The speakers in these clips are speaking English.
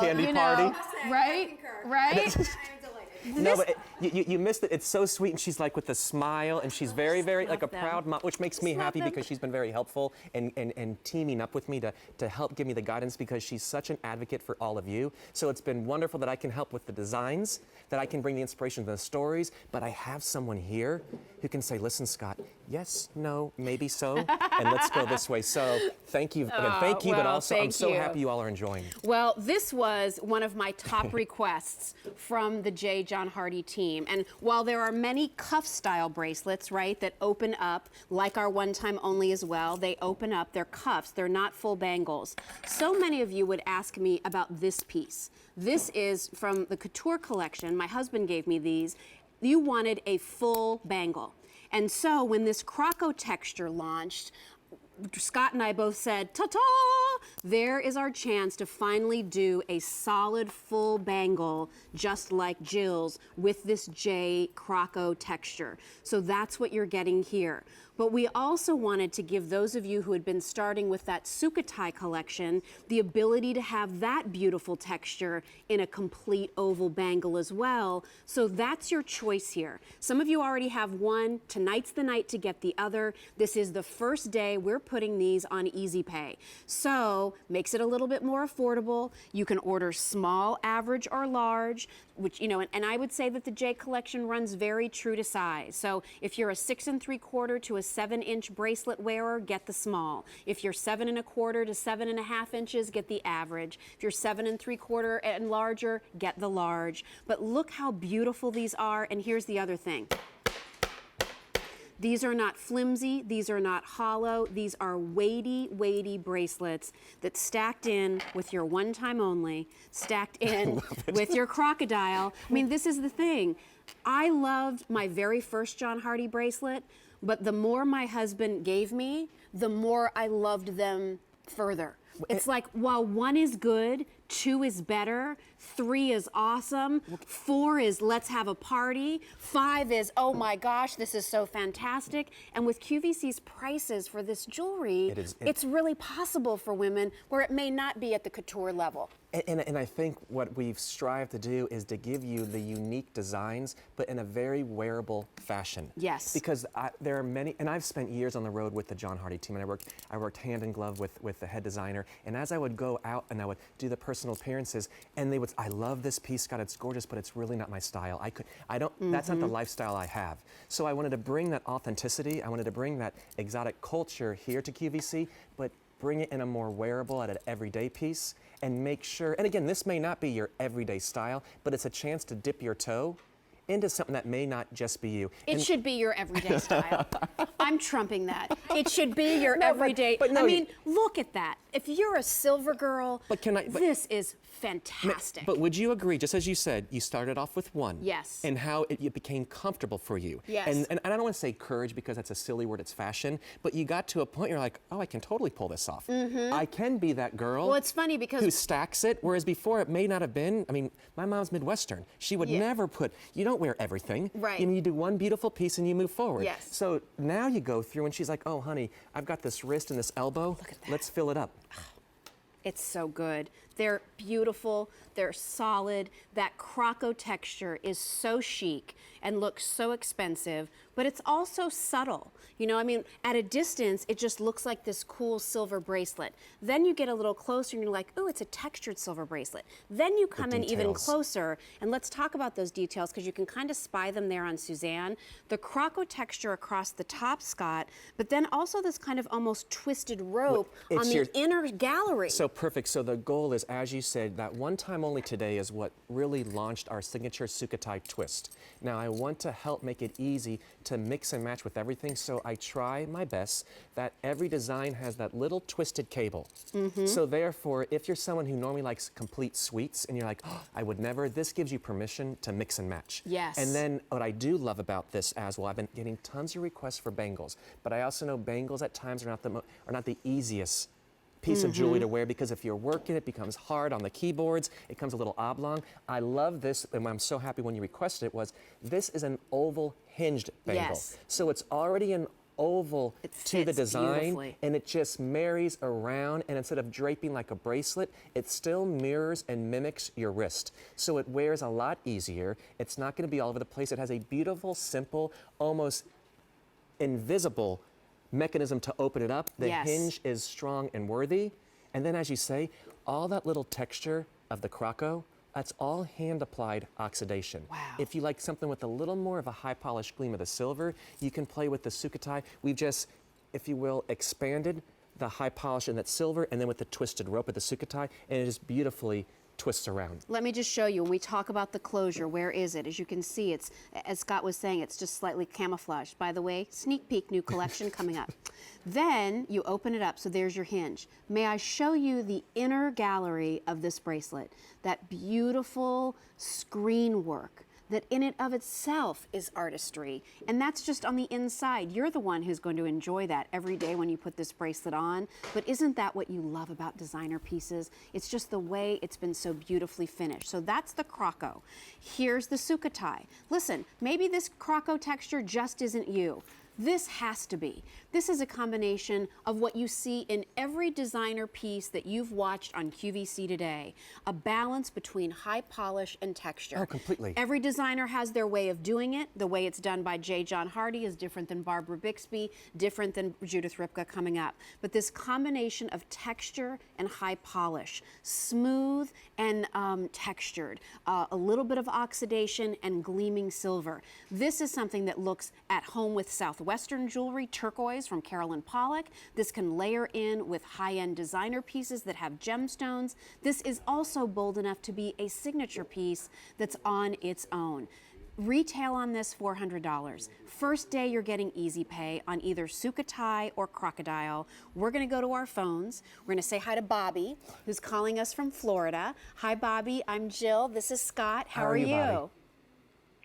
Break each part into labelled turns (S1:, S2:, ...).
S1: candy party.
S2: Right? Right?
S3: I am delighted.
S1: No, but you missed it. It's so sweet, and she's like with a smile, and she's very, very like a
S2: them.
S1: proud mom, which makes me happy
S2: them.
S1: because she's been very helpful and teaming up with me to help give me the guidance because she's such an advocate for all of you. So it's been wonderful that I can help with the designs, that I can bring the inspiration to the stories, but I have someone here who can say, listen, Scott, yes, no, maybe so, and let's go this way. So thank you again, thank you, but also I'm so happy you all are enjoying.
S2: Well, this was one of my top requests from the J. John Hardy team. And while there are many cuff-style bracelets, right, that open up, like our one-time only as well, they open up, they're cuffs, they're not full bangles. So many of you would ask me about this piece. This is from the Couture collection. My husband gave me these. You wanted a full bangle. And so when this Croco texture launched, Scott and I both said, ta-ta! There is our chance to finally do a solid full bangle just like Jill's with this J Croco texture. So that's what you're getting here. But we also wanted to give those of you who had been starting with that Sukhothai collection the ability to have that beautiful texture in a complete oval bangle as well. So that's your choice here. Some of you already have one. Tonight's the night to get the other. This is the first day we're putting these on Easy Pay. So makes it a little bit more affordable. You can order small, average, or large, which, you know, and I would say that the J collection runs very true to size. So if you're a 6 3/4 to a 7-inch bracelet wearer, get the small. If you're 7 1/4 to 7.5 inches, get the average. If you're 7 3/4 and larger, get the large. But look how beautiful these are, and here's the other thing. These are not flimsy, these are not hollow, these are weighty, weighty bracelets that stacked in with your one-time only, stacked in with your crocodile. I mean, this is the thing. I loved my very first John Hardy bracelet, but the more my husband gave me, the more I loved them further. It's like, while 1 is good, 2 is better, 3 is awesome, 4 is let's have a party, 5 is, oh my gosh, this is so fantastic. And with QVC's prices for this jewelry, it's really possible for women where it may not be at the couture level.
S1: And I think what we've strived to do is to give you the unique designs, but in a very wearable fashion.
S2: Yes.
S1: Because there are many, and I've spent years on the road with the John Hardy team, and I worked hand in glove with the head designer. And as I would go out and I would do the personal appearances, and they would, I love this piece, Scott, it's gorgeous, but it's really not my style. That's not the lifestyle I have. So I wanted to bring that authenticity, I wanted to bring that exotic culture here to QVC, but bring it in a more wearable, at an everyday piece, and make sure, and again, this may not be your everyday style, but it's a chance to dip your toe into something that may not just be you.
S2: It should be your everyday style. I'm trumping that. It should be your everyday.
S1: But no,
S2: I mean, look at that. If you're a silver girl, this is fantastic.
S1: But would you agree, just as you said, you started off with 1.
S2: Yes.
S1: And how it became comfortable for you.
S2: Yes.
S1: And I don't want to say courage because that's a silly word, it's fashion, but you got to a point you're like, oh, I can totally pull this off. I can be that girl.
S2: Well, it's funny because
S1: who stacks it, whereas before it may not have been. I mean, my mom's Midwestern. She would never put, you don't wear everything.
S2: Right.
S1: You do one beautiful piece and you move forward.
S2: Yes.
S1: So now you go through and she's like, oh, honey, I've got this wrist and this elbow.
S2: Look at that.
S1: Let's fill it up.
S2: It's so good. They're beautiful, they're solid. That Croco texture is so chic and looks so expensive, but it's also subtle. You know, I mean, at a distance, it just looks like this cool silver bracelet. Then you get a little closer and you're like, ooh, it's a textured silver bracelet. Then you come in even closer, and let's talk about those details because you can kind of spy them there on Suzanne. The Croco texture across the top, Scott, but then also this kind of almost twisted rope on the inner gallery.
S1: So perfect. So the goal is, as you said, that one time only today is what really launched our signature Sukhothai twist. Now I want to help make it easy to mix and match with everything, so I try my best that every design has that little twisted cable. So therefore, if you're someone who normally likes complete suites and you're like, oh, I would never, this gives you permission to mix and match.
S2: Yes.
S1: And then what I do love about this as well, I've been getting tons of requests for bangles, but I also know bangles at times are not the easiest piece of jewelry to wear, because if you're working, it becomes hard on the keyboards, it comes a little oblong. I love this, and I'm so happy when you requested it, was this is an oval hinged bangle.
S2: Yes.
S1: So it's already an oval
S2: It
S1: to the
S2: fits
S1: design,
S2: beautifully.
S1: and it just marries around, and instead of draping like a bracelet, it still mirrors and mimics your wrist. So it wears a lot easier. It's not going to be all over the place. It has a beautiful, simple, almost invisible mechanism to open it up. The
S2: Yes.
S1: hinge is strong and worthy. And then, as you say, all that little texture of the Croco, that's all hand-applied oxidation.
S2: Wow.
S1: If you like something with a little more of a high-polished gleam of the silver, you can play with the Sukhothai. We've just, if you will, expanded the high polish in that silver, and then with the twisted rope of the Sukhothai, and it just beautifully twists around.
S2: Let me just show you, when we talk about the closure, where is it? As you can see, it's, as Scott was saying, it's just slightly camouflaged. By the way, sneak peek, new collection coming up. Then you open it up, so there's your hinge. May I show you the inner gallery of this bracelet? That beautiful screen work that in and of itself is artistry. And that's just on the inside. You're the one who's going to enjoy that every day when you put this bracelet on. But isn't that what you love about designer pieces? It's just the way it's been so beautifully finished. So that's the Croco. Here's the Sukhothai. Listen, maybe this Croco texture just isn't you. This has to be. This is a combination of what you see in every designer piece that you've watched on QVC today. A balance between high polish and texture.
S1: Oh, completely.
S2: Every designer has their way of doing it. The way it's done by J. John Hardy is different than Barbara Bixby, different than Judith Ripka coming up. But this combination of texture and high polish, smooth and textured, a little bit of oxidation and gleaming silver. This is something that looks at home with Southwestern jewelry, turquoise from Carolyn Pollock. This can layer in with high-end designer pieces that have gemstones. This is also bold enough to be a signature piece that's on its own. Retail on this $400. First day you're getting easy pay on either Sukhothai or Crocodile. We're going to go to our phones. We're going to say hi to Bobby, who's calling us from Florida. Hi, Bobby. I'm Jill. This is Scott. How are you?
S1: Bobby?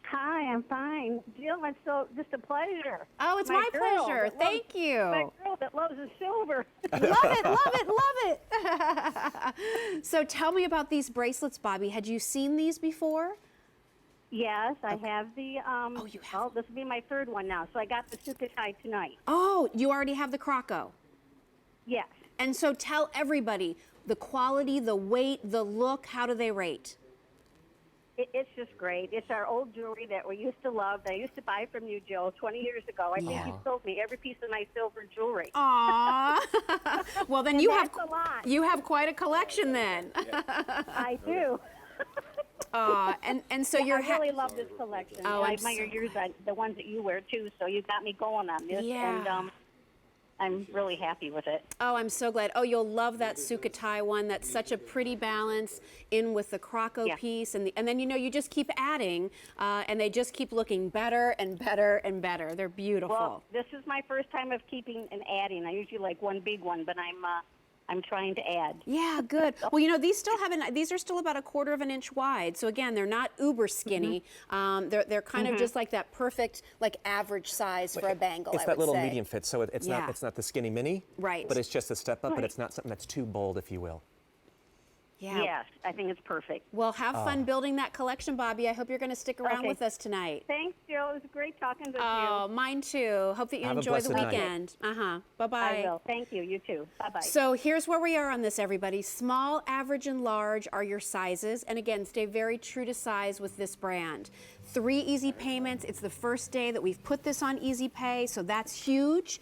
S3: Hi, I'm fine. Jill, it's so just a pleasure.
S2: Oh, it's my pleasure. Thank you.
S3: My girl that loves the silver.
S2: Love it, love it, love it. So tell me about these bracelets, Bobby. Had you seen these before?
S3: Yes, I have the,
S2: you have
S3: well, this will be my third one now. So I got the Sukhothai tonight.
S2: Oh, you already have the Croco.
S3: Yes.
S2: And so tell everybody the quality, the weight, the look, how do they rate?
S3: It's just great. It's our old jewelry that we used to love, that I used to buy from you, Jill, 20 years ago. I think you sold me every piece of my silver jewelry.
S2: Aw. Well, then you have
S3: that's a lot.
S2: you have quite a collection then.
S3: I do.
S2: And so you're
S3: I really love this collection.
S2: Oh,
S3: I
S2: I'm
S3: admire
S2: so
S3: yours, the ones that you wear, too. So you got me going on this.
S2: Yeah.
S3: And I'm really happy with it.
S2: Oh, I'm so glad. Oh, you'll love that Sukhothai one. That's such a pretty balance in with the Croco piece. And then, you know, you just keep adding, and they just keep looking better and better and better. They're beautiful.
S3: Well, this is my first time of keeping and adding. I usually like one big one, but I'm trying to add.
S2: Yeah, good. Well, you know, these are still about 1/4 of an inch wide. So again, they're not uber skinny. They're kind of just like that perfect, like average size for a bangle.
S1: It's
S2: I
S1: that
S2: would
S1: little
S2: say.
S1: medium fit, so it's not the skinny mini,
S2: Right.
S1: but it's just a step up, but it's not something that's too bold, if you will.
S2: Yeah.
S3: Yes, I think it's perfect.
S2: Well, have fun building that collection, Bobby. I hope you're going to stick around
S3: Okay.
S2: with us tonight.
S3: Thanks, Jill. It was great talking with
S2: Oh,
S3: you.
S2: mine too. Hope that you
S1: Have a
S2: enjoy the
S1: blessed night.
S2: weekend. Bye-bye.
S3: I will. Thank you. You too. Bye-bye.
S2: So here's where we are on this, everybody. Small, average, and large are your sizes. And again, stay very true to size with this brand. 3 easy payments. It's the first day that we've put this on Easy Pay, so that's huge.